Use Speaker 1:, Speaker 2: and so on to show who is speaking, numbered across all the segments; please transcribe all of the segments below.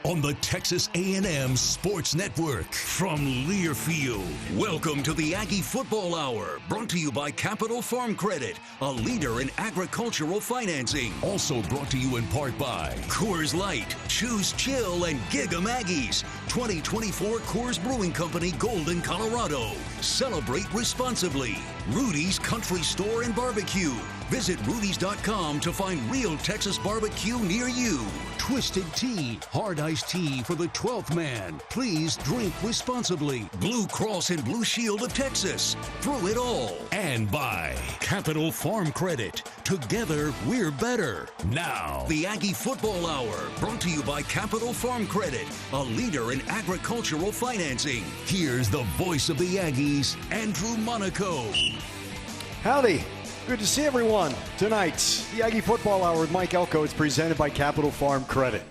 Speaker 1: on the Texas A&M Sports Network from Learfield. Welcome to the Aggie Football Hour, brought to you by Capital Farm Credit, a leader in agricultural financing. Also brought to you in part by Coors Light, Choose Chill, and Gig 'em Aggies. 2024 Coors Brewing Company, Golden, Colorado. Celebrate responsibly. Rudy's Country Store and Barbecue. Visit Rudy's.com to find real Texas barbecue near you. Twisted Tea, hard iced tea for the 12th man. Please drink responsibly. Blue Cross and Blue Shield of Texas. Through it all. And by Capital Farm Credit. Together, we're better. Now, the Aggie Football Hour, brought to you by Capital Farm Credit, a leader in agricultural financing. Here's the voice of the Aggies, Andrew Monaco.
Speaker 2: Howdy. Good to see everyone. Tonight, the Aggie Football Hour with Mike Elko is presented by Capital Farm Credit.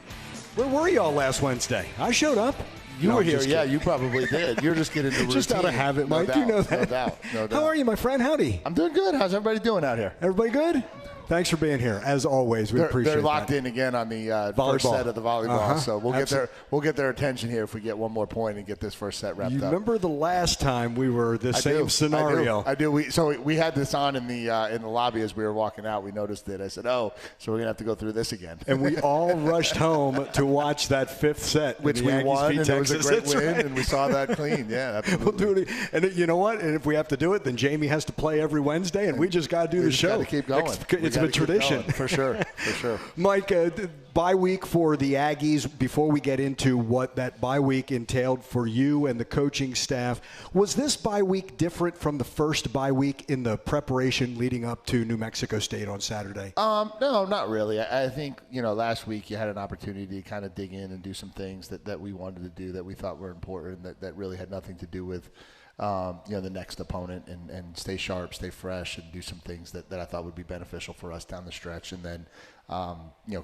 Speaker 2: Where were y'all last Wednesday? I showed up.
Speaker 3: You were here, yeah, you probably did. You're just getting into routine.
Speaker 2: Just out of habit, Mike.
Speaker 3: No
Speaker 2: You know
Speaker 3: doubt,
Speaker 2: that.
Speaker 3: No doubt.
Speaker 2: How are you, my friend? Howdy.
Speaker 3: I'm doing good. How's everybody doing out here?
Speaker 2: Everybody good? Thanks for being here. As always, we appreciate it.
Speaker 3: They're locked in again on the first set of the volleyball, so we'll get their attention here if we get one more point and get this first set wrapped up.
Speaker 2: You remember the last time we were the same scenario?
Speaker 3: I do. We had this on in the lobby as we were walking out. We noticed it. I said, "Oh, so we're gonna have to go through this again."
Speaker 2: And we all rushed home to watch that fifth set,
Speaker 3: which we won, and it was a great win,
Speaker 2: right.
Speaker 3: and we saw that clean. Yeah, absolutely.
Speaker 2: We'll do it. And you know what? And if we have to do it, then Jamie has to play every Wednesday, and we just got to do the show.
Speaker 3: Got to keep going.
Speaker 2: It's a tradition.
Speaker 3: For sure.
Speaker 2: Mike, bye week for the Aggies. Before we get into what that bye week entailed for you and the coaching staff, was this bye week different from the first bye week in the preparation leading up to New Mexico State on Saturday?
Speaker 3: No, not really. I think, last week you had an opportunity to kind of dig in and do some things that we wanted to do that we thought were important, that really had nothing to do with the next opponent, and stay sharp, stay fresh, and do some things that I thought would be beneficial for us down the stretch. And then,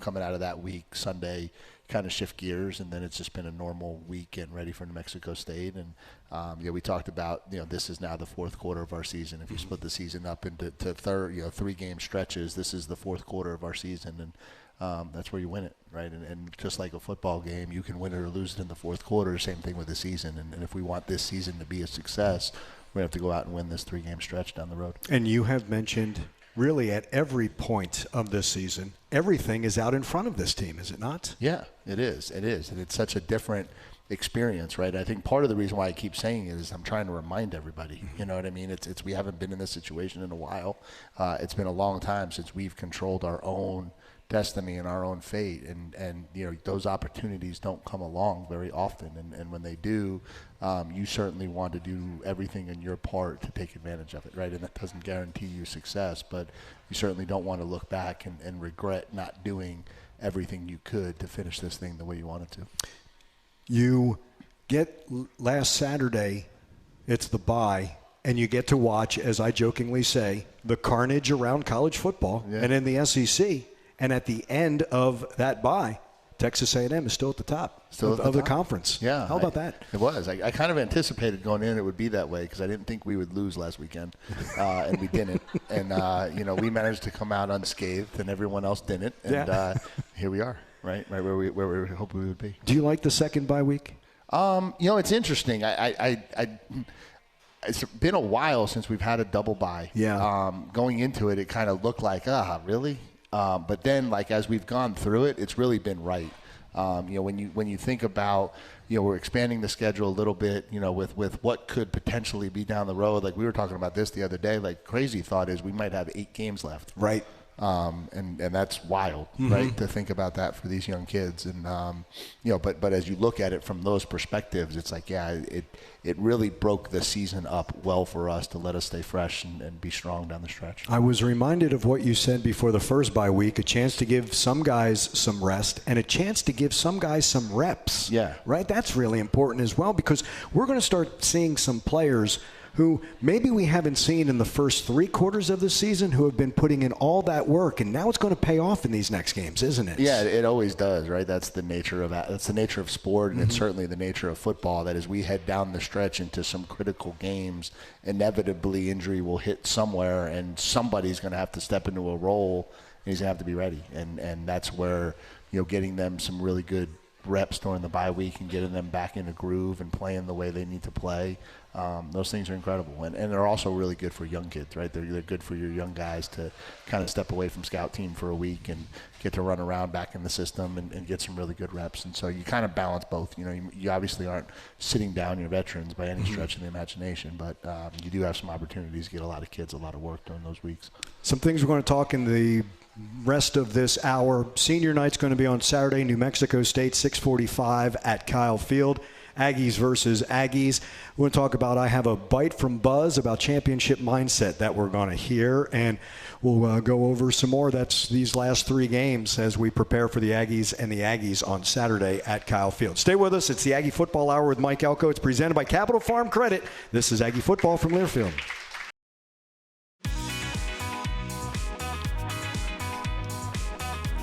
Speaker 3: coming out of that week, Sunday, kind of shift gears, and then it's just been a normal week and ready for New Mexico State. And, we talked about, this is now the fourth quarter of our season. If you split the season up into three-game stretches, this is the fourth quarter of our season. And that's where you win it, right? And just like a football game, you can win it or lose it in the fourth quarter. Same thing with the season. And if we want this season to be a success, we're going to have to go out and win this three-game stretch down the road. And
Speaker 2: you have mentioned really at every point of this season, everything is out in front of this team, is it not?
Speaker 3: Yeah, it is. It is. And it's such a different experience, right? I think part of the reason why I keep saying it is I'm trying to remind everybody, you know what I mean? It's we haven't been in this situation in a while. It's been a long time since we've controlled our own destiny and our own fate, and those opportunities don't come along very often, and when they do, you certainly want to do everything in your part to take advantage of it, right? And that doesn't guarantee you success, but you certainly don't want to look back and regret not doing everything you could to finish this thing the way you wanted to.
Speaker 2: You get last Saturday, it's the bye, and you get to watch, as I jokingly say, the carnage around college football and in the SEC. And at the end of that bye, Texas A&M is still at the top of the conference.
Speaker 3: Yeah.
Speaker 2: How about that?
Speaker 3: It was. I kind of anticipated going in it would be that way because I didn't think we would lose last weekend, and we didn't. And, we managed to come out unscathed, and everyone else didn't. And here we are, right where we hoped we would be.
Speaker 2: Do you like the second bye week?
Speaker 3: It's interesting. It's been a while since we've had a double bye.
Speaker 2: Yeah.
Speaker 3: Going into it, it kind of looked like, really? But then, as we've gone through it, it's really been right. When you think about, we're expanding the schedule a little bit, with what could potentially be down the road. Like we were talking about this the other day. Crazy thought is we might have 8 games left.
Speaker 2: Right.
Speaker 3: And that's wild, right? To think about that for these young kids. And, but as you look at it from those perspectives, it's like, it really broke the season up well for us to let us stay fresh and be strong down the stretch.
Speaker 2: I was reminded of what you said before the first bye week, a chance to give some guys some rest and a chance to give some guys some reps.
Speaker 3: Yeah.
Speaker 2: Right? That's really important as well, because we're going to start seeing some players who maybe we haven't seen in the first 3 quarters of the season, who have been putting in all that work, and now it's going to pay off in these next games, isn't it?
Speaker 3: Yeah, it always does, right? That's the nature of sport, and it's certainly the nature of football, that as we head down the stretch into some critical games, inevitably injury will hit somewhere, and somebody's going to have to step into a role, and he's going to have to be ready. And that's where, getting them some really good reps during the bye week and getting them back in a groove and playing the way they need to play. Those things are incredible. And they're also really good for young kids, right? They're good for your young guys to kind of step away from scout team for a week and get to run around back in the system and get some really good reps. And so you kind of balance both. You obviously aren't sitting down your veterans by any stretch of the imagination, but you do have some opportunities to get a lot of kids a lot of work during those weeks.
Speaker 2: Some things we're going to talk in the rest of this hour. Senior night's going to be on Saturday, New Mexico State, 6:45 at Kyle Field. Aggies versus Aggies. We're going to talk about I Have a Bite from Buzz about championship mindset that we're going to hear, and we'll go over some more. That's these last three games as we prepare for the Aggies and the Aggies on Saturday at Kyle Field. Stay with us. It's the Aggie Football Hour with Mike Elko. It's presented by Capital Farm Credit. This is Aggie Football from Learfield.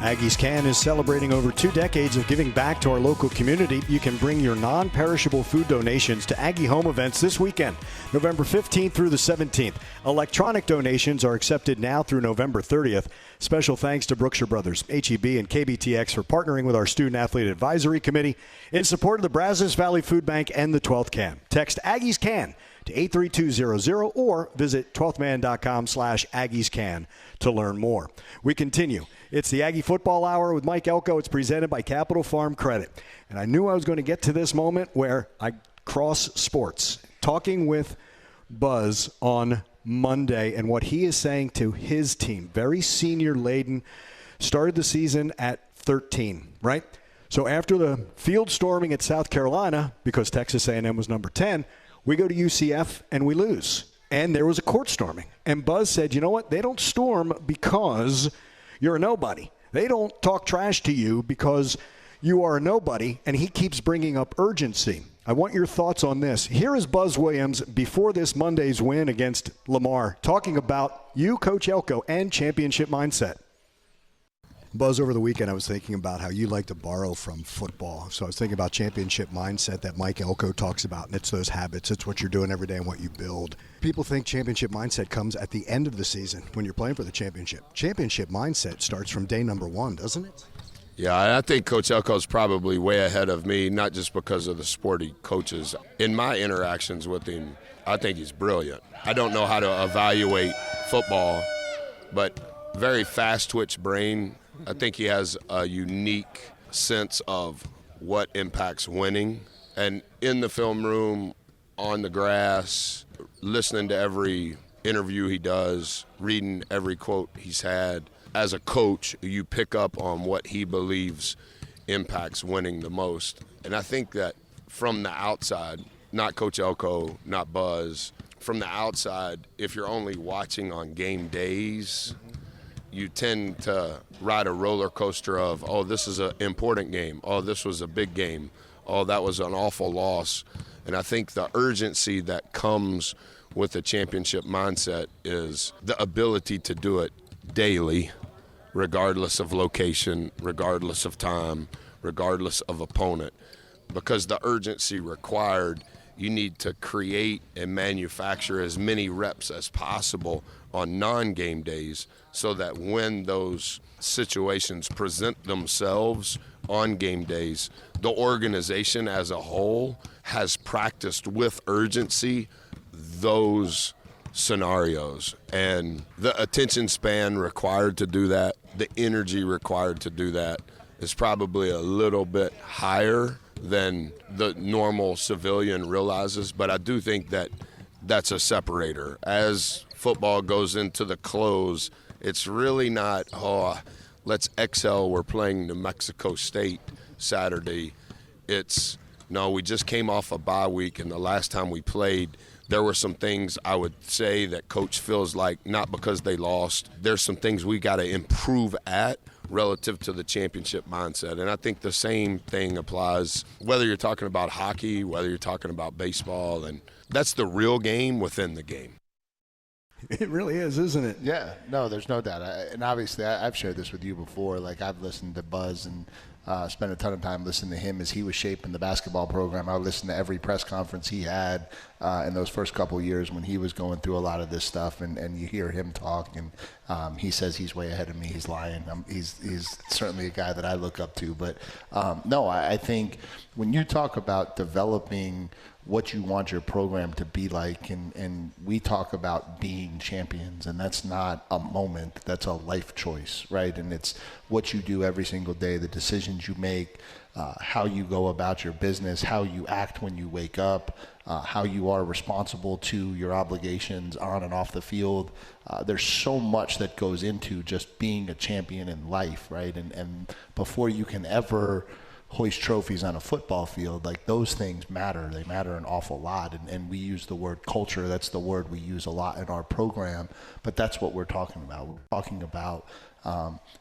Speaker 2: Aggies Can is celebrating over 2 decades of giving back to our local community. You can bring your non-perishable food donations to Aggie Home events this weekend, November 15th through the 17th. Electronic donations are accepted now through November 30th. Special thanks to Brookshire Brothers, HEB, and KBTX for partnering with our Student Athlete Advisory Committee in support of the Brazos Valley Food Bank and the 12th Can. Text Aggies Can to 83200 or visit 12thman.com/AggiesCan to learn more. We continue. It's the Aggie Football Hour with Mike Elko. It's presented by Capital Farm Credit. And I knew I was going to get to this moment where I cross sports. Talking with Buzz on Monday and what he is saying to his team. Very senior-laden. Started the season at 13, right? So after the field storming at South Carolina, because Texas A&M was number 10, we go to UCF and we lose. And there was a court storming. And Buzz said, you know what? They don't storm because you're a nobody. They don't talk trash to you because you are a nobody. And he keeps bringing up urgency. I want your thoughts on this. Here is Buzz Williams before this Monday's win against Lamar, talking about you, Coach Elko, and championship mindset. Buzz, over the weekend I was thinking about how you like to borrow from football. So I was thinking about championship mindset that Mike Elko talks about, and it's those habits. It's what you're doing every day and what you build. People think championship mindset comes at the end of the season when you're playing for the championship. Championship mindset starts from day number 1, doesn't it?
Speaker 4: Yeah, I think Coach Elko is probably way ahead of me, not just because of the sport he coaches. In my interactions with him, I think he's brilliant. I don't know how to evaluate football, but very fast-twitch brain. I think he has a unique sense of what impacts winning. And in the film room, on the grass, listening to every interview he does, reading every quote he's had, as a coach, you pick up on what he believes impacts winning the most. And I think that from the outside, not Coach Elko, not Buzz, from the outside, if you're only watching on game days, you tend to ride a roller coaster of, oh, this is an important game. Oh, this was a big game. Oh, that was an awful loss. And I think the urgency that comes with a championship mindset is the ability to do it daily, regardless of location, regardless of time, regardless of opponent. Because the urgency required, you need to create and manufacture as many reps as possible on non-game days so that when those situations present themselves on game days, the organization as a whole has practiced with urgency those scenarios. And the attention span required to do that, the energy required to do that is probably a little bit higher than the normal civilian realizes. But I do think that that's a separator. As football goes into the close, it's really not, let's excel, we're playing New Mexico State Saturday. It's, no, we just came off a bye week, and the last time we played, there were some things I would say that Coach feels like, not because they lost, there's some things we got to improve at relative to the championship mindset. And I think the same thing applies whether you're talking about hockey, whether you're talking about baseball, and that's the real game within the game.
Speaker 2: It really is, isn't it?
Speaker 3: Yeah, no, there's no doubt. And obviously, I've shared this with you before. Like, I've listened to Buzz and spent a ton of time listening to him as he was shaping the basketball program. I would listen to every press conference he had in those first couple of years when he was going through a lot of this stuff. And you hear him talk, and he says he's way ahead of me. He's lying. He's certainly a guy that I look up to. But, no, I think when you talk about developing what you want your program to be like, and we talk about being champions, and that's not a moment, that's a life choice, right? And it's what you do every single day, the decisions you make, how you go about your business, how you act when you wake up, how you are responsible to your obligations on and off the field. There's so much that goes into just being a champion in life, right? And before you can ever hoist trophies on a football field, like, those things matter. They matter an awful lot. And we use the word culture. That's the word we use a lot in our program. But that's what we're talking about. We're talking about,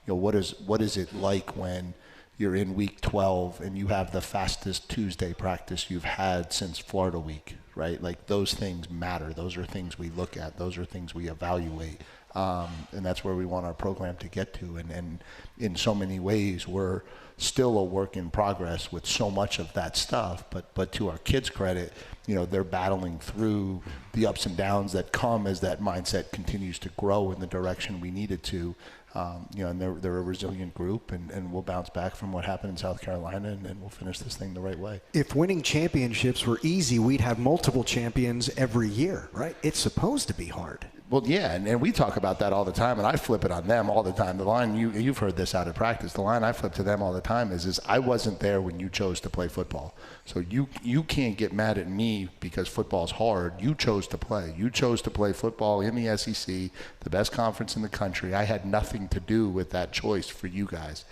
Speaker 3: what is it like when you're in week 12 and you have the fastest Tuesday practice you've had since Florida week, right? Like, those things matter. Those are things we look at. Those are things we evaluate. And that's where we want our program to get to. And in so many ways, we're still a work in progress with so much of that stuff. But to our kids' credit, they're battling through the ups and downs that come as that mindset continues to grow in the direction we need it to. And they're a resilient group, and we'll bounce back from what happened in South Carolina, and we'll finish this thing the right way.
Speaker 2: If winning championships were easy, we'd have multiple champions every year, right? It's supposed to be hard.
Speaker 3: Well, yeah, and we talk about that all the time, and I flip it on them all the time. The line, you've heard this out of practice, the line I flip to them all the time is I wasn't there when you chose to play football. So you can't get mad at me because football's hard. You chose to play. You chose to play football in the SEC, the best conference in the country. I had nothing to do with that choice for you guys.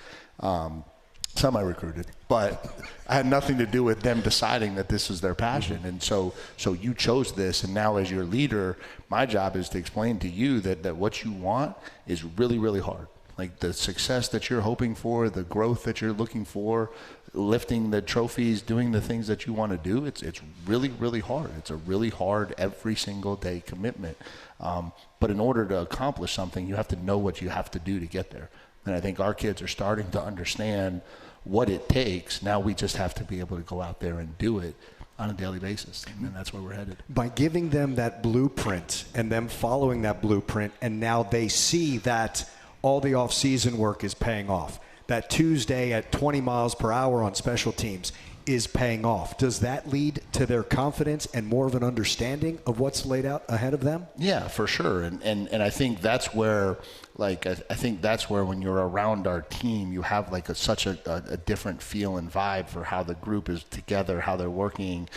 Speaker 3: Some I recruited, but I had nothing to do with them deciding that this is their passion. And so you chose this, and now as your leader, my job is to explain to you that what you want is really, really hard. Like, the success that you're hoping for, the growth that you're looking for, lifting the trophies, doing the things that you want to do, it's really, really hard. It's a really hard every single day commitment. But in order to accomplish something, you have to know what you have to do to get there. And I think our kids are starting to understand what it takes. Now we just have to be able to go out there and do it on a daily basis, and that's where we're headed.
Speaker 2: By giving them that blueprint and them following that blueprint, and now they see that all the off-season work is paying off. That Tuesday at 20 miles per hour on special teams is paying off. Does that lead to their confidence and more of an understanding of what's laid out ahead of them?
Speaker 3: Yeah, for sure. And I think that's where, like, I think that's where when you're around our team, you have like such a different feel and vibe for how the group is together, how they're working.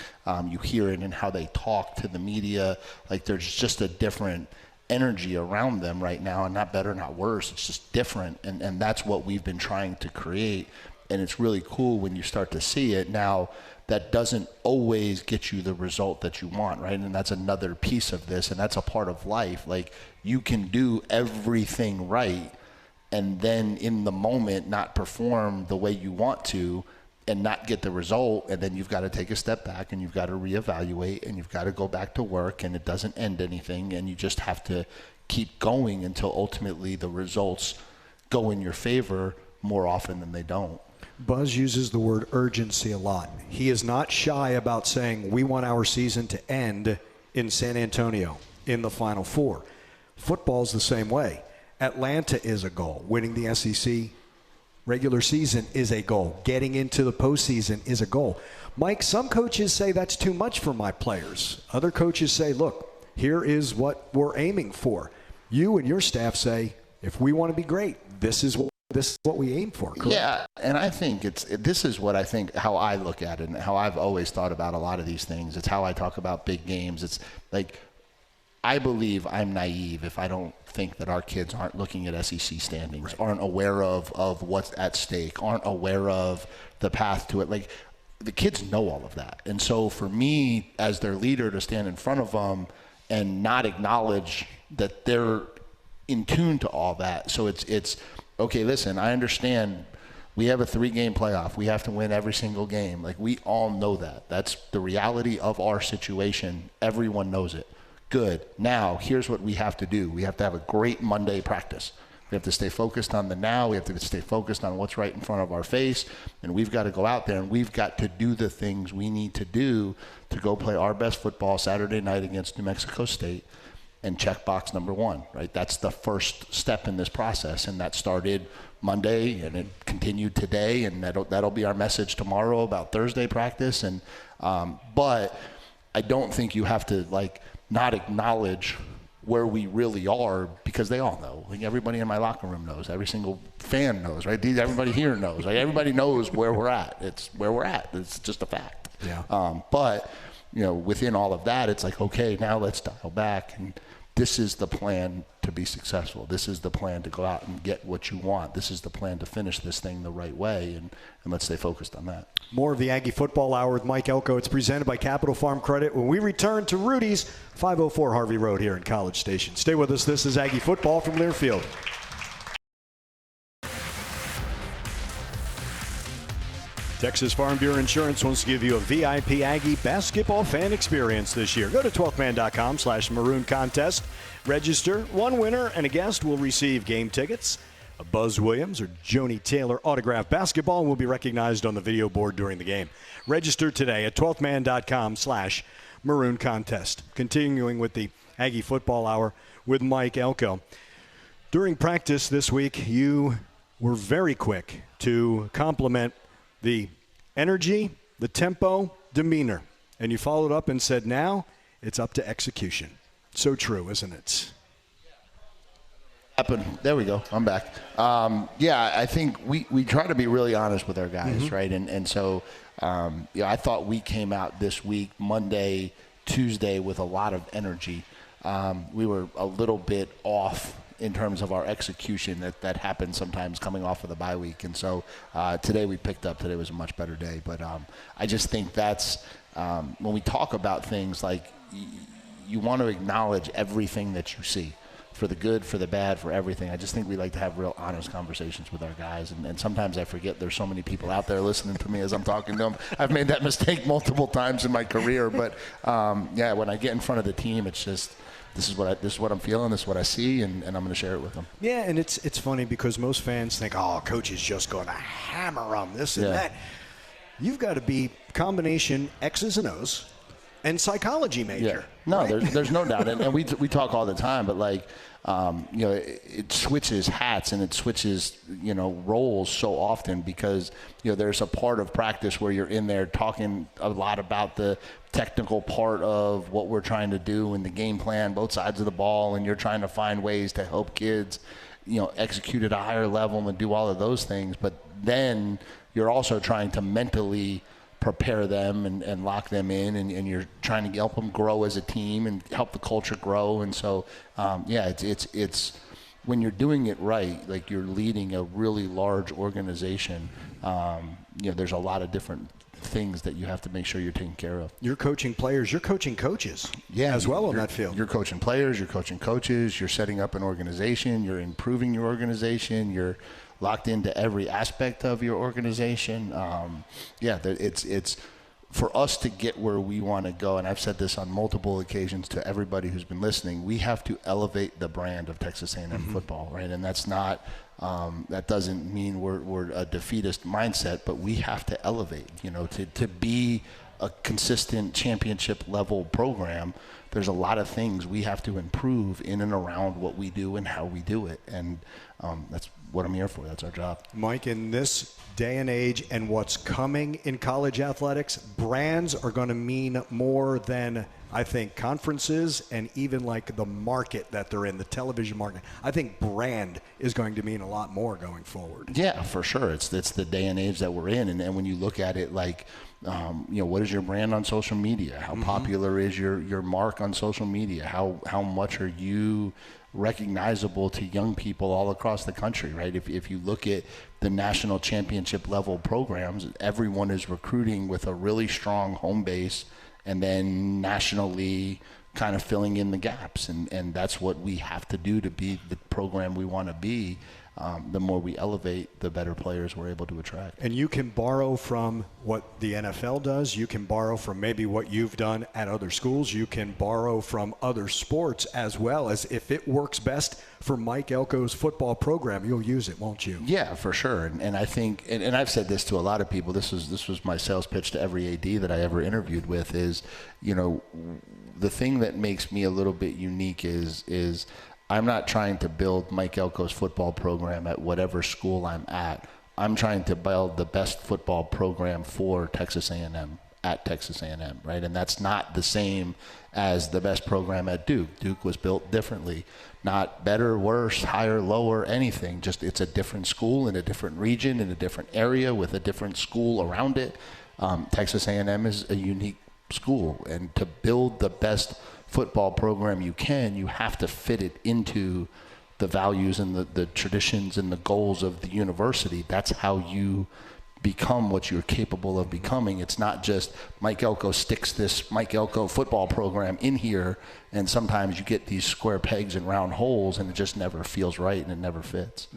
Speaker 3: You hear it in how they talk to the media. Like, there's just a different energy around them right now, and not better, not worse. It's just different. And that's what we've been trying to create. And it's really cool when you start to see it. Now, that doesn't always get you the result that you want, right? And that's another piece of this, and that's a part of life. Like, you can do everything right and then in the moment not perform the way you want to and not get the result, and then you've got to take a step back and you've got to reevaluate and you've got to go back to work, and it doesn't end anything, and you just have to keep going until ultimately the results go in your favor more often than they don't.
Speaker 2: Buzz uses the word urgency a lot. He is not shy about saying we want our season to end in San Antonio in the Final Four. Football's the same way. Atlanta is a goal. Winning the SEC regular season is a goal. Getting into the postseason is a goal. Mike, some coaches say that's too much for my players. Other coaches say, look, here is what we're aiming for. You and your staff say, if we want to be great, this is what we aim for, correct?
Speaker 3: Yeah, and I think this is what I think, how I look at it and how I've always thought about a lot of these things. It's how I talk about big games. It's like, I believe I'm naive if I don't think that our kids aren't looking at SEC standings, right, aren't aware of what's at stake, aren't aware of the path to it. Like, the kids know all of that. And so for me, as their leader, to stand in front of them and not acknowledge that they're in tune to all that. So it's okay, listen, I understand we have a 3-game playoff. We have to win every single game. Like, we all know that. That's the reality of our situation. Everyone knows it. Good. Now, here's what we have to do. We have to have a great Monday practice. We have to stay focused on the now. We have to stay focused on what's right in front of our face. And we've got to go out there and we've got to do the things we need to do to go play our best football Saturday night against New Mexico State and check box number one, right? That's the first step in this process. And that started Monday and it continued today. And that'll be our message tomorrow about Thursday practice. And but I don't think you have to not acknowledge where we really are, because they all know. Like, everybody in my locker room knows. Every single fan knows, right? Everybody here knows. Like, everybody knows where we're at. It's where we're at. It's just a fact.
Speaker 2: Yeah.
Speaker 3: But within all of that, it's like, okay, now let's dial back, and this is the plan to be successful. This is the plan to go out and get what you want. This is the plan to finish this thing the right way, and let's stay focused on that. More
Speaker 2: of the Aggie Football Hour with Mike Elko. It's presented by Capital Farm Credit when we return to Rudy's, 504 Harvey Road here in College Station. Stay with us. This is Aggie Football from Learfield. Texas Farm Bureau Insurance wants to give you a VIP Aggie basketball fan experience this year. Go to 12thman.com/maroon contest. Register. One winner and a guest will receive game tickets, a Buzz Williams or Joni Taylor autographed basketball, and will be recognized on the video board during the game. Register today at 12thman.com/maroon contest. Continuing with the Aggie Football Hour with Mike Elko. During practice this week, you were very quick to compliment the energy, the tempo, demeanor. And you followed up and said, now it's up to execution. So true, isn't it?
Speaker 3: There we go. I'm back. I think we try to be really honest with our guys, right? And so I thought we came out this week, Monday, Tuesday, with a lot of energy. We were a little bit off in terms of our execution. That happens sometimes coming off of the bye week. And so today we picked up. Today was a much better day. But I just think that's when we talk about things like you want to acknowledge everything that you see, for the good, for the bad, for everything. I just think we like to have real honest conversations with our guys. And sometimes I forget there's so many people out there listening to me as I'm talking to them. I've made that mistake multiple times in my career. But, when I get in front of the team, it's just – this is what I'm feeling, this is what I see, and I'm going to share it with them. Yeah, and it's funny because most fans think, coach is just going to hammer on this and that. You've got to be combination X's and O's and psychology major. Yeah. No, right? there's no doubt, and we talk all the time, but it switches hats and it switches roles so often because there's a part of practice where you're in there talking a lot about the technical part of what we're trying to do and the game plan, both sides of the ball, and you're trying to find ways to help kids execute at a higher level and do all of those things. But then you're also trying to mentally prepare them and lock them in, and you're trying to help them grow as a team and help the culture grow. And so, it's when you're doing it right, like you're leading a really large organization, there's a lot of different things that you have to make sure you're taking care of. You're coaching players, you're coaching coaches as well on that field. You're coaching players, you're coaching coaches, you're setting up an organization, you're improving your organization, you're locked into every aspect of your organization. It's for us to get where we want to go, and I've said this on multiple occasions to everybody who's been listening, we have to elevate the brand of Texas A&M football, right? And that's not that doesn't mean we're a defeatist mindset, but we have to elevate, to be a consistent championship level program. There's a lot of things we have to improve in and around what we do and how we do it. And that's what I'm here for. That's our job. Mike, in this day and age and what's coming in college athletics, brands are going to mean more than, I think, conferences and even like the market that they're in, the television market. I think brand is going to mean a lot more going forward. Yeah, for sure. It's the day and age that we're in. And when you look at it like, what is your brand on social media? How popular is your mark on social media? How much are you recognizable to young people all across the country, right? If you look at the national championship level programs, everyone is recruiting with a really strong home base and then nationally kind of filling in the gaps. And that's what we have to do to be the program we want to be. the more we elevate, the better players we're able to attract.
Speaker 2: And you can borrow from what the NFL does. You can borrow from maybe what you've done at other schools. You can borrow from other sports as well. As if it works best for Mike Elko's football program, you'll use it, won't you?
Speaker 3: Yeah, for sure. And I think, and I've said this to a lot of people, this was my sales pitch to every AD that I ever interviewed with is, the thing that makes me a little bit unique is I'm not trying to build Mike Elko's football program at whatever school I'm at. I'm trying to build the best football program for Texas A&M at Texas A&M, right? And that's not the same as the best program at Duke. Duke was built differently. Not better, worse, higher, lower, anything. Just it's a different school in a different region, in a different area with a different school around it. Texas A&M is a unique school, and to build the best football program you can, you have to fit it into the values and the traditions and the goals of the university. That's how you become what you're capable of becoming. It's not just Mike Elko sticks this Mike Elko football program in here, and sometimes you get these square pegs and round holes, and it just never feels right and it never fits.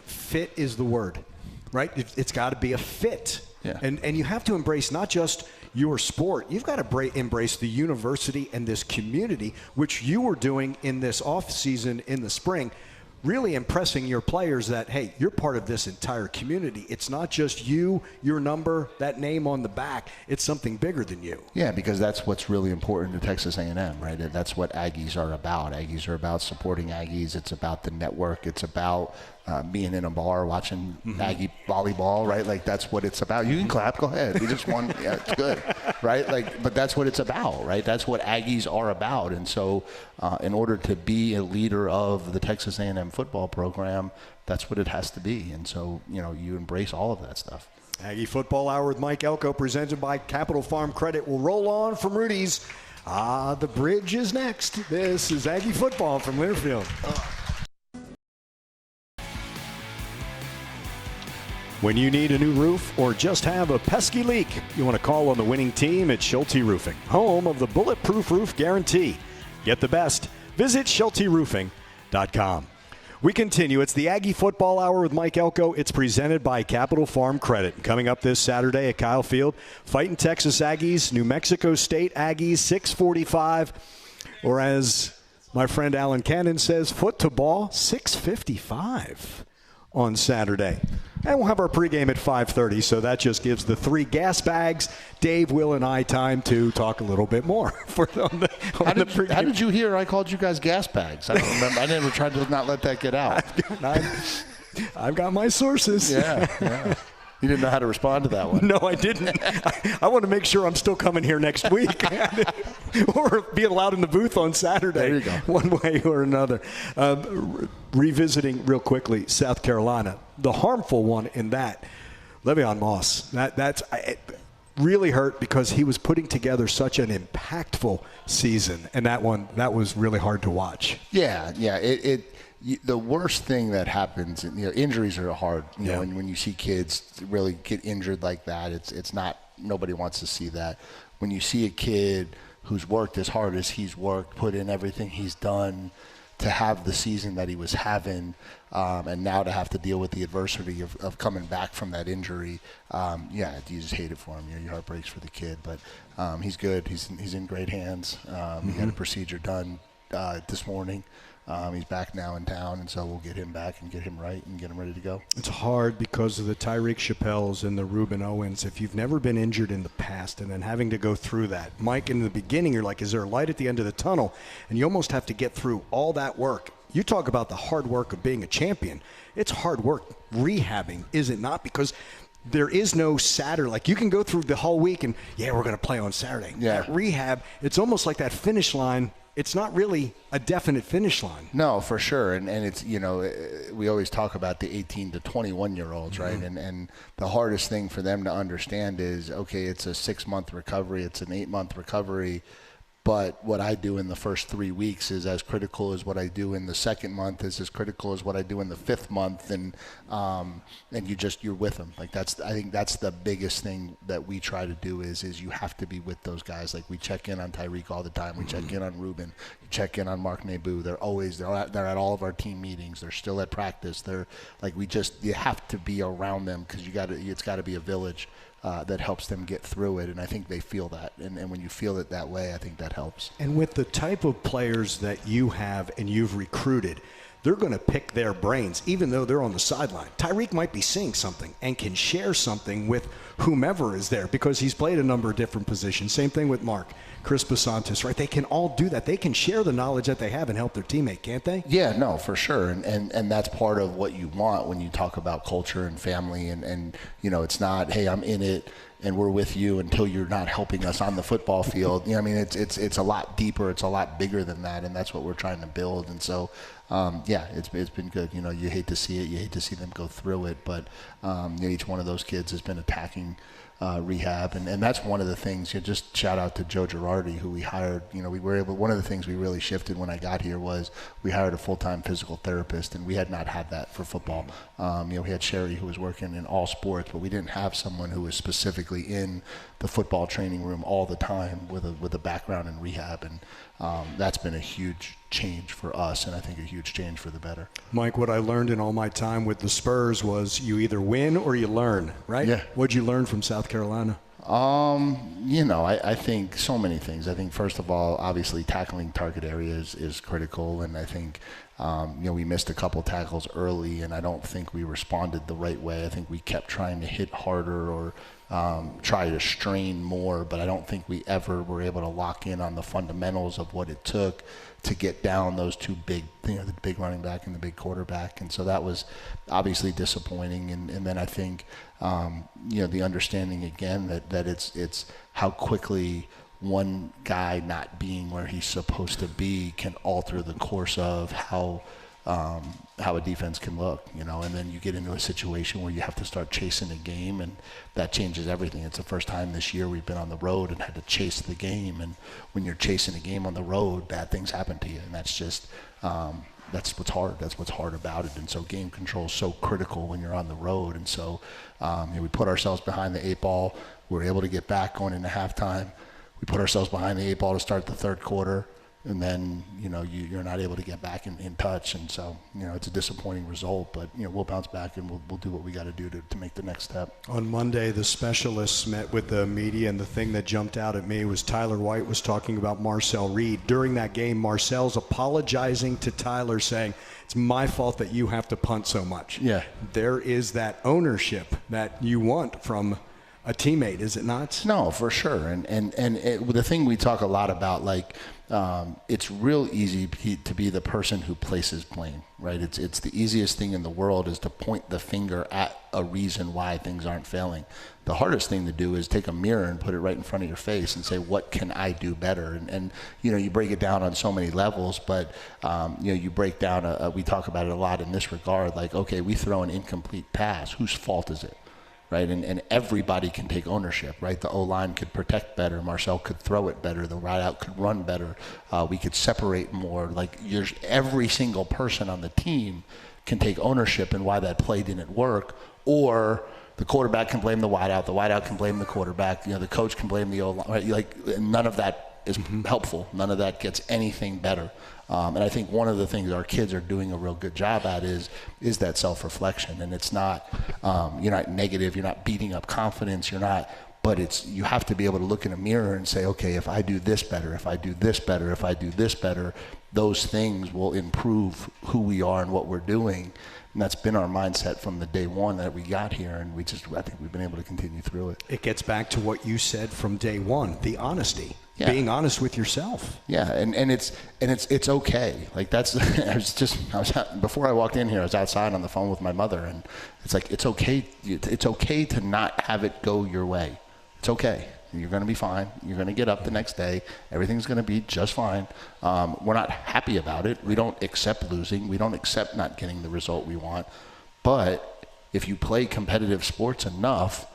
Speaker 2: Fit is the word, right? It's got to be a fit.
Speaker 3: Yeah.
Speaker 2: And you have to embrace not just your sport. You've got to embrace the university and this community, which you were doing in this off season in the spring, really impressing your players that, hey, you're part of this entire community. It's not just you, your number, that name on the back. It's something bigger than you.
Speaker 3: Yeah, because that's what's really important to Texas A&M, right? That's what Aggies are about. Aggies are about supporting Aggies. It's about the network. It's about being in a bar watching Aggie volleyball, right? Like, that's what it's about. You can clap. Go ahead. We just won. Yeah, it's good, right? Like, but that's what it's about, right? That's what Aggies are about. And so in order to be a leader of the Texas A&M football program, that's what it has to be. And so, you embrace all of that stuff.
Speaker 2: Aggie Football Hour with Mike Elko, presented by Capital Farm Credit. Will roll on from Rudy's. The bridge is next. This is Aggie Football from Learfield. When you need a new roof or just have a pesky leak, you want to call on the winning team at Schulte Roofing, home of the Bulletproof Roof Guarantee. Get the best. Visit SchulteRoofing.com. We continue. It's the Aggie Football Hour with Mike Elko. It's presented by Capital Farm Credit. Coming up this Saturday at Kyle Field, fighting Texas Aggies, New Mexico State Aggies, 6:45. Or as my friend Alan Cannon says, foot to ball, 6:55 on Saturday. And we'll have our pregame at 5:30, so that just gives the three gas bags, Dave, Will, and I time to talk a little bit more. How
Speaker 3: did you hear I called you guys gas bags? I don't remember. I never tried to not let that get out.
Speaker 2: I've got my sources.
Speaker 3: Yeah. You didn't know how to respond to that one.
Speaker 2: No, I didn't. I want to make sure I'm still coming here next week or being allowed in the booth on Saturday.
Speaker 3: There you go.
Speaker 2: One way or another. Revisiting real quickly South Carolina, the harmful one in that, Le'Veon Moss. That's really hurt because he was putting together such an impactful season, and that was really hard to watch.
Speaker 3: Yeah. The worst thing that happens, injuries are hard. When you see kids really get injured like that, it's not. Nobody wants to see that. When you see a kid who's worked as hard as he's worked, put in everything he's done, to have the season that he was having, and now to have to deal with the adversity of coming back from that injury, you just hate it for him. Your heart breaks for the kid, but he's good. He's in great hands. He had a procedure done this morning. He's back now in town, and so we'll get him back and get him right and get him ready to go.
Speaker 2: It's hard because of the Tyreek Chappelles and the Reuben Owens. If you've never been injured in the past and then having to go through that, Mike, in the beginning, you're like, is there a light at the end of the tunnel? And you almost have to get through all that work. You talk about the hard work of being a champion. It's hard work rehabbing, is it not? Because there is no Saturday. Like, you can go through the whole week and, we're going to play on Saturday.
Speaker 3: Yeah.
Speaker 2: That rehab, it's almost like that finish line. It's not really a definite finish line.
Speaker 3: No, for sure. And it's, we always talk about the 18 to 21-year-olds, right? And the hardest thing for them to understand is, okay, it's a 6-month recovery. It's an 8-month recovery. But what I do in the first 3 weeks is as critical as what I do in the second month, is as critical as what I do in the fifth month, and you're with them. Like I think that's the biggest thing that we try to do is you have to be with those guys. Like we check in on Tyreek all the time. We check in on Ruben. You check in on Mark Nebu. They're at all of our team meetings. They're still at practice. They're like you have to be around them because it's got to be a village. That helps them get through it, and I think they feel that. And when you feel it that way, I think that helps.
Speaker 2: And with the type of players that you have and you've recruited, they're going to pick their brains, even though they're on the sideline. Tyreek might be seeing something and can share something with whomever is there because he's played a number of different positions. Same thing with Mark, Chris Basantis, right? They can all do that. They can share the knowledge that they have and help their teammate, can't they?
Speaker 3: Yeah, no, for sure. And that's part of what you want when you talk about culture and family. And it's not, hey, I'm in it and we're with you until you're not helping us on the football field. It's a lot deeper. It's a lot bigger than that. And that's what we're trying to build. And so, it's been good. You hate to see it. You hate to see them go through it. But each one of those kids has been attacking rehab, and that's one of the things. Just shout out to Joe Girardi, who we hired. One of the things we really shifted when I got here was we hired a full-time physical therapist, and we had not had that for football. We had Sherry, who was working in all sports, but we didn't have someone who was specifically in the football training room all the time with a background in rehab, and that's been a huge change for us, and I think a huge change for the better.
Speaker 2: Mike, what I learned in all my time with the Spurs was you either win or you learn, right?
Speaker 3: Yeah.
Speaker 2: What'd you learn from South Carolina?
Speaker 3: I think so many things. I think, first of all, obviously tackling target areas is critical, and I think we missed a couple tackles early, and I don't think we responded the right way. I think we kept trying to hit harder or try to strain more, but I don't think we ever were able to lock in on the fundamentals of what it took to get down those two big, the big running back and the big quarterback. And so that was obviously disappointing. And then I think, the understanding again that it's how quickly one guy not being where he's supposed to be can alter the course of how a defense can look, and then you get into a situation where you have to start chasing a game, and that changes everything. It's the first time this year we've been on the road and had to chase the game, and when you're chasing a game on the road, bad things happen to you, and that's just that's what's hard. That's what's hard about it. And so game control is so critical when you're on the road. And so we put ourselves behind the 8 ball. We were able to get back going into halftime. We put ourselves behind the 8 ball to start the third quarter. And then, you're not able to get back in touch. And so, it's a disappointing result. But, we'll bounce back and we'll do what we got to do to make the next step.
Speaker 2: On Monday, the specialists met with the media, and the thing that jumped out at me was Tyler White was talking about Marcel Reed. During that game, Marcel's apologizing to Tyler, saying, it's my fault that you have to punt so much.
Speaker 3: Yeah.
Speaker 2: There is that ownership that you want from a teammate, is it not?
Speaker 3: No, for sure. And the thing we talk a lot about, it's real easy to be the person who places blame, right? It's the easiest thing in the world is to point the finger at a reason why things aren't failing. The hardest thing to do is take a mirror and put it right in front of your face and say, what can I do better? And you break it down on so many levels, but you break down, we talk about it a lot in this regard, okay, we throw an incomplete pass. Whose fault is it? Right, and everybody can take ownership, right? The O-line could protect better. Marcel could throw it better. The wideout could run better. We could separate more. Every single person on the team can take ownership in why that play didn't work. Or the quarterback can blame the wideout can blame the quarterback. The coach can blame the O-line. Right? None of that is helpful. None of that gets anything better. And I think one of the things our kids are doing a real good job at is that self-reflection. And it's not, you're not negative, you're not beating up confidence, but you have to be able to look in a mirror and say, okay, if I do this better, if I do this better, if I do this better, those things will improve who we are and what we're doing. And that's been our mindset from the day one that we got here, and I think we've been able to continue through it.
Speaker 2: It gets back to what you said from day one, the honesty.
Speaker 3: Yeah.
Speaker 2: Being honest with yourself.
Speaker 3: Yeah, and it's okay. Before I walked in here, I was outside on the phone with my mother, and it's okay. It's okay to not have it go your way. It's okay. You're going to be fine. You're going to get up the next day. Everything's going to be just fine. We're not happy about it. We don't accept losing. We don't accept not getting the result we want. But if you play competitive sports enough,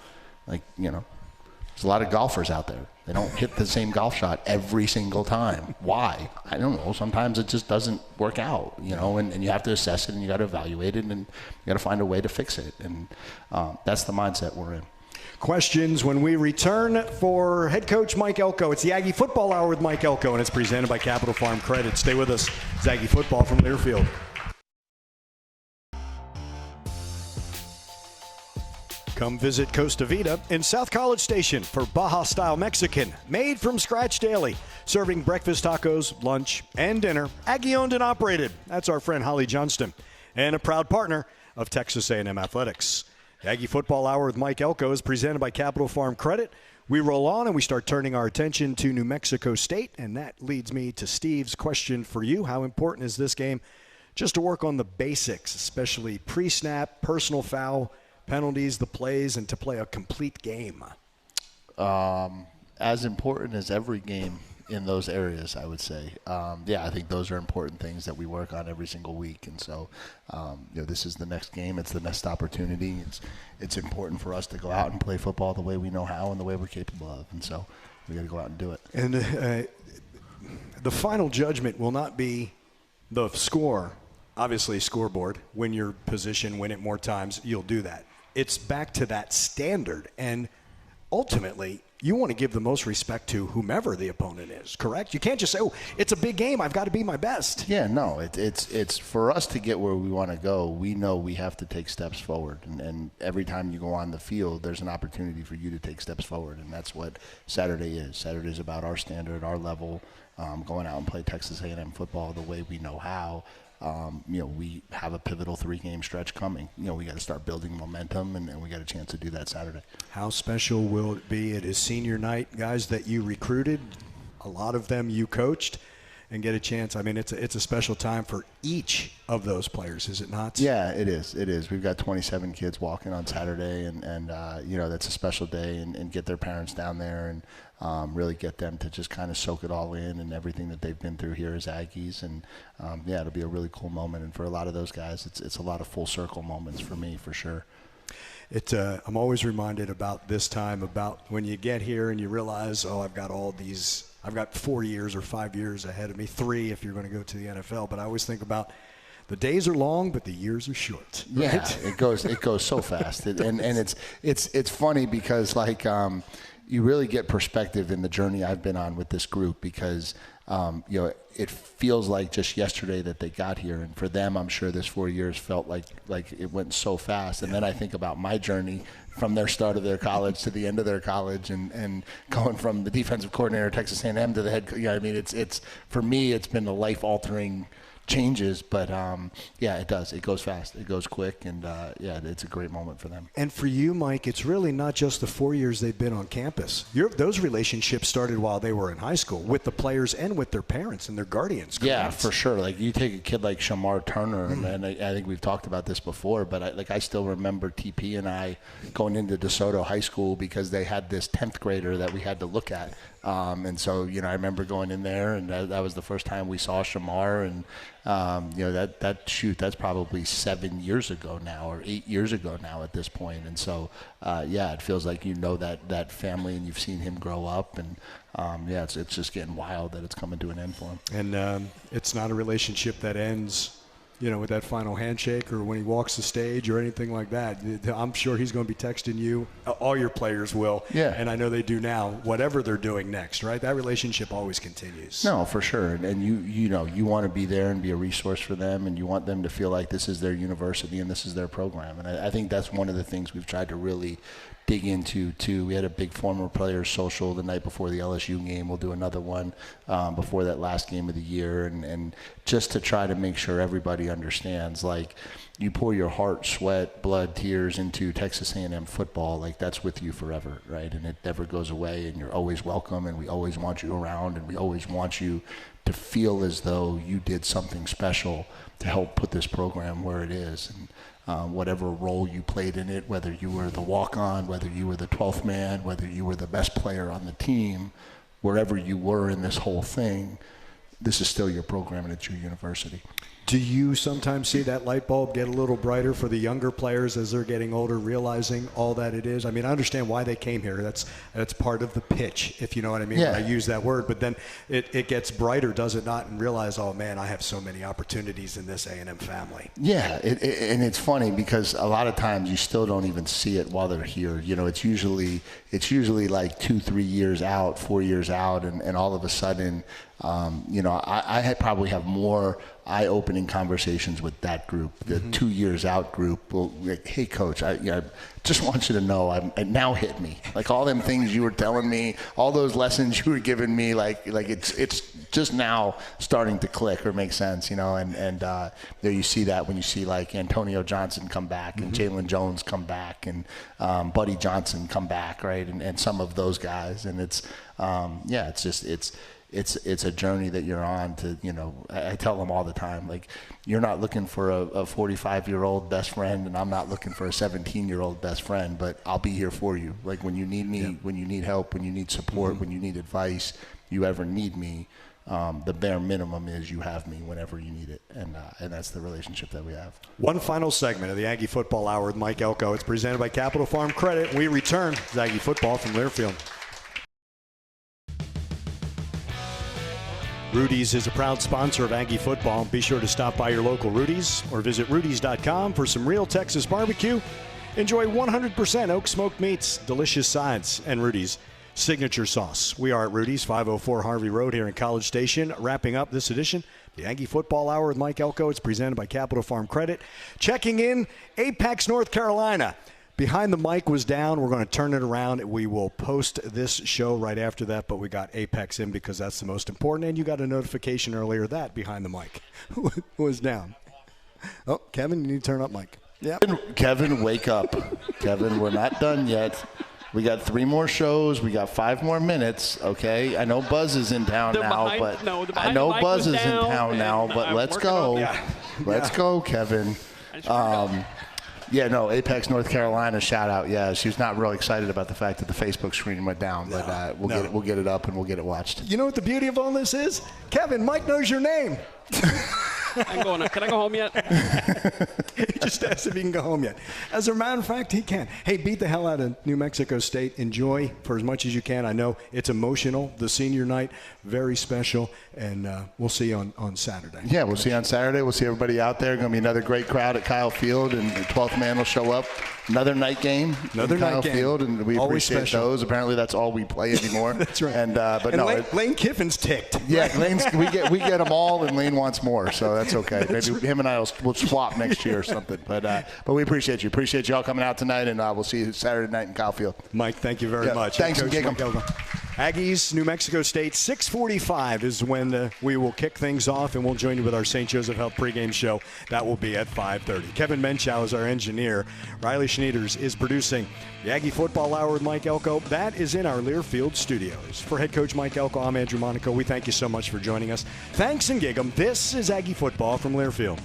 Speaker 3: There's a lot of golfers out there. They don't hit the same golf shot every single time. Why? I don't know. Sometimes it just doesn't work out, and you have to assess it, and you got to evaluate it, and you got to find a way to fix it. And that's the mindset we're in.
Speaker 2: Questions when we return for head coach Mike Elko. It's the Aggie Football Hour with Mike Elko, and it's presented by Capital Farm Credit. Stay with us. It's Aggie Football from Learfield. Come visit Costa Vida in South College Station for Baja-style Mexican, made from scratch daily, serving breakfast tacos, lunch, and dinner. Aggie-owned and operated. That's our friend Holly Johnston, and a proud partner of Texas A&M Athletics. The Aggie Football Hour with Mike Elko is presented by Capital Farm Credit. We roll on and we start turning our attention to New Mexico State, and that leads me to Steve's question for you. How important is this game just to work on the basics, especially pre-snap, personal foul, penalties, the plays, and to play a complete game?
Speaker 3: As important as every game in those areas, I would say. I think those are important things that we work on every single week. And so, this is the next game. It's the next opportunity. It's important for us to go out and play football the way we know how and the way we're capable of. And so we got to go out and do it.
Speaker 2: And the final judgment will not be the score. Obviously, scoreboard. Win your position, win it more times, you'll do that. It's back to that standard, and ultimately, you want to give the most respect to whomever the opponent is, correct? You can't just say, it's a big game, I've got to be my best.
Speaker 3: Yeah, no, it's for us to get where we want to go, we know we have to take steps forward, and every time you go on the field, there's an opportunity for you to take steps forward, and that's what Saturday is. Saturday is about our standard, our level, going out and play Texas A&M football the way we know how. We have a pivotal 3-game stretch coming. We got to start building momentum, and we got a chance to do that Saturday.
Speaker 2: How special will it be? It is senior night, guys that you recruited, a lot of them you coached, and get a chance. I mean, it's a special time for each of those players, is it not?
Speaker 3: Yeah, it is. It is. We've got 27 kids walking on Saturday, and that's a special day, and get their parents down there and really get them to just kind of soak it all in and everything that they've been through here as Aggies. And, it'll be a really cool moment. And for a lot of those guys, it's a lot of full circle moments for me, for sure.
Speaker 2: I'm always reminded about this time, about when you get here and you realize, I've got 4 years or 5 years ahead of me, 3 if you're going to go to the NFL. But I always think about the days are long, but the years are short. Right?
Speaker 3: Yeah, it goes so fast. And it's funny because you really get perspective in the journey I've been on with this group, because it feels like just yesterday that they got here, and for them, I'm sure this 4 years felt like it went so fast. And then I think about my journey from their start of their college to the end of their college, and going from the defensive coordinator at Texas A&M to the head. It's for me, it's been a life-altering changes, but it does. It goes fast. It goes quick, and it's a great moment for them.
Speaker 2: And for you, Mike, it's really not just the 4 years they've been on campus. Those relationships started while they were in high school with the players and with their parents and their guardians. Correct?
Speaker 3: Yeah, for sure. Like, you take a kid like Shamar Turner, and I think we've talked about this before, but I still remember TP and I going into DeSoto High School because they had this 10th grader that we had to look at. And so, I remember going in there, and that was the first time we saw Shamar, and that's probably 7 years ago now, or 8 years ago now at this point. And so, it feels like that family, and you've seen him grow up, and it's just getting wild that it's coming to an end for him.
Speaker 2: And it's not a relationship that ends, with that final handshake or when he walks the stage or anything like that. I'm sure he's going to be texting you. All your players will.
Speaker 3: Yeah.
Speaker 2: And I know they do now, whatever they're doing next, right? That relationship always continues.
Speaker 3: No, for sure. And you want to be there and be a resource for them, and you want them to feel like this is their university and this is their program. And I think that's one of the things we've tried to really dig into too. We had a big former player social the night before the LSU game. We'll do another one before that last game of the year, and just to try to make sure everybody understands, like, you pour your heart, sweat, blood, tears into Texas A&M football, like, that's with you forever, right? And it never goes away, and you're always welcome, and we always want you around, and we always want you to feel as though you did something special to help put this program where it is. And whatever role you played in it, whether you were the walk-on, whether you were the 12th man, whether you were the best player on the team, wherever you were in this whole thing, this is still your program and it's your university.
Speaker 2: Do you sometimes see that light bulb get a little brighter for the younger players as they're getting older, realizing all that it is? I mean, I understand why they came here. That's part of the pitch, if you know what I mean,
Speaker 3: Yeah.
Speaker 2: when I use that word. But then it gets brighter, does it not? And realize, oh, man, I have so many opportunities in this A&M family.
Speaker 3: Yeah, and it's funny because a lot of times you still don't even see it while they're here. You know, it's usually like 2-3 years out, 4 years out, and all of a sudden, you know, I probably have more eye-opening conversations with that group, the 2 years out group. Well, like, hey, coach, I just want you to know, it now hit me. Like all them things you were telling me, all those lessons you were giving me, like it's just now starting to click or make sense, you know. And there you see that when you see like Antonio Johnson come back and Jalen Jones come back and Buddy Johnson come back, right, and some of those guys. And it's it's just it's a journey that you're on to, you know, I tell them all the time, like, you're not looking for a 45-year-old best friend, and I'm not looking for a 17-year-old best friend, but I'll be here for you. Like, when you need me, when you need help, when you need support, when you need advice, you ever need me, the bare minimum is you have me whenever you need it, and that's the relationship that we have.
Speaker 2: One final segment of the Aggie Football Hour with Mike Elko. It's presented by Capital Farm Credit. We return to Aggie Football from Learfield. Rudy's is a proud sponsor of Aggie Football. Be sure to stop by your local Rudy's or visit rudys.com for some real Texas barbecue. Enjoy 100% oak smoked meats, delicious sides, and Rudy's signature sauce. We are at Rudy's, 504 Harvey Road here in College Station. Wrapping up this edition, the Aggie Football Hour with Mike Elko. It's presented by Capital Farm Credit. Checking in, Apex, North Carolina. Behind the Mic was down. We're going to turn it around. We will post this show right after that, but we got Apex in because that's the most important. And you got a notification earlier that Behind the Mic was down. Oh, Kevin, you need to turn up Mike. Yeah.
Speaker 3: Kevin, wake up. Kevin, we're not done yet. We got 3 more shows. We got 5 more minutes. Okay, I know Buzz is in town now, but let's go. Let's go, Kevin. Yeah, no, Apex, North Carolina, shout out. Yeah, she was not real excited about the fact that the Facebook screen went down, but we'll get it up and we'll get it watched.
Speaker 2: You know what the beauty of all this is? Kevin, Mike knows your name.
Speaker 5: Can I go home yet?
Speaker 2: He just asked if he can go home yet. As a matter of fact, he can. Hey, beat the hell out of New Mexico State. Enjoy for as much as you can. I know it's emotional. The senior night, very special. And we'll see you on Saturday.
Speaker 3: Yeah, we'll see you on Saturday. We'll see everybody out there. Going to be another great crowd at Kyle Field, and the 12th man will show up. Another night game.
Speaker 2: Another
Speaker 3: at
Speaker 2: night
Speaker 3: Kyle
Speaker 2: game.
Speaker 3: Field, and we
Speaker 2: Always
Speaker 3: appreciate
Speaker 2: special.
Speaker 3: those. Apparently, that's all we play anymore.
Speaker 2: That's right.
Speaker 3: And
Speaker 2: Lane Kiffin's ticked.
Speaker 3: Yeah, we get them all, and Lane wants more, so that's okay. Maybe him and I will swap next year or something. But we appreciate you. Appreciate you all coming out tonight, and we'll see you Saturday night in Kyle Field.
Speaker 2: Mike, thank you very much.
Speaker 3: Thanks,
Speaker 2: Coach Mike Elko. Aggies, New Mexico State, 6:45 is when we will kick things off, and we'll join you with our St. Joseph Health pregame show. That will be at 5:30. Kevin Menchow is our engineer. Riley Schneiders is producing the Aggie Football Hour with Mike Elko. That is in our Learfield studios. For head coach Mike Elko, I'm Andrew Monaco. We thank you so much for joining us. Thanks and gig 'em. This is Aggie Football from Learfield.